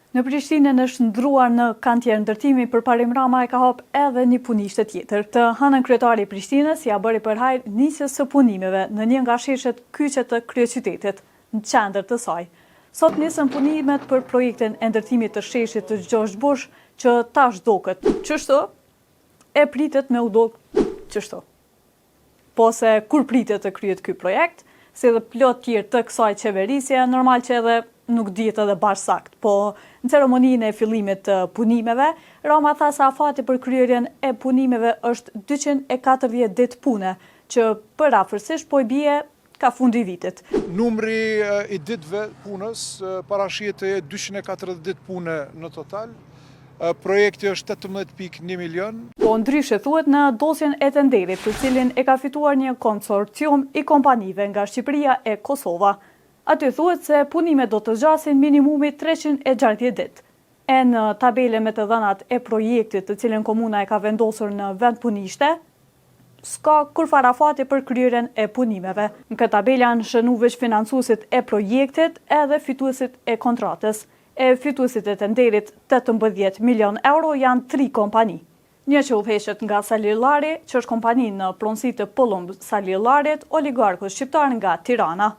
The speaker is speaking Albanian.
Në Prishtinë është ndruar në kantier ndërtimi për Parim Rama e ka hap edhe një punishtë tjetër. Të hënën kryetari i Prishtinës ja bëri përhajr nisjes së punimeve në një nga sheshet kyçe të kryeqytetit, në qendër të saj. Sot nisën punimet për projektin e ndërtimit të sheshit të Gjoxh Bush, që tash doket çështo e pritet me u dok çështo. Po se kur pritet të kryet ky projekt, si dhe plot tjerë të kësaj qeverisje, normal që edhe nuk dihet edhe bashkësakt, po në ceremoninë e fillimit të punimeve, Rama tha se afati për kryerjen e punimeve është 240 ditë pune, që përafërsisht po i bie ka fundi vitit. Numri i ditëve punës parashihet 240 ditë pune në total. Projekti është 18.1 milion. Po ndryshe thuhet në dosjen e tenderit, të cilin e ka fituar një konsorcium i kompanive nga Shqipëria e Kosova. Aty thuhet se punimet do të zgjasin minimumi 360 ditë. E në tabele me të dhënat e projektit të cilin komuna e ka vendosur në vend punishte, s'ka kurfar afati për kryerjen e punimeve. Në këtë tabele janë shënuar veç financuesit e projektit edhe fituesit e kontratës. E fituesit e tenderit 18 milion euro janë 3 kompani. Një që udhëheqet nga Salillari, që është kompani në pronësi të Pëllumb Salillarit, oligarkut shqiptar nga Tirana.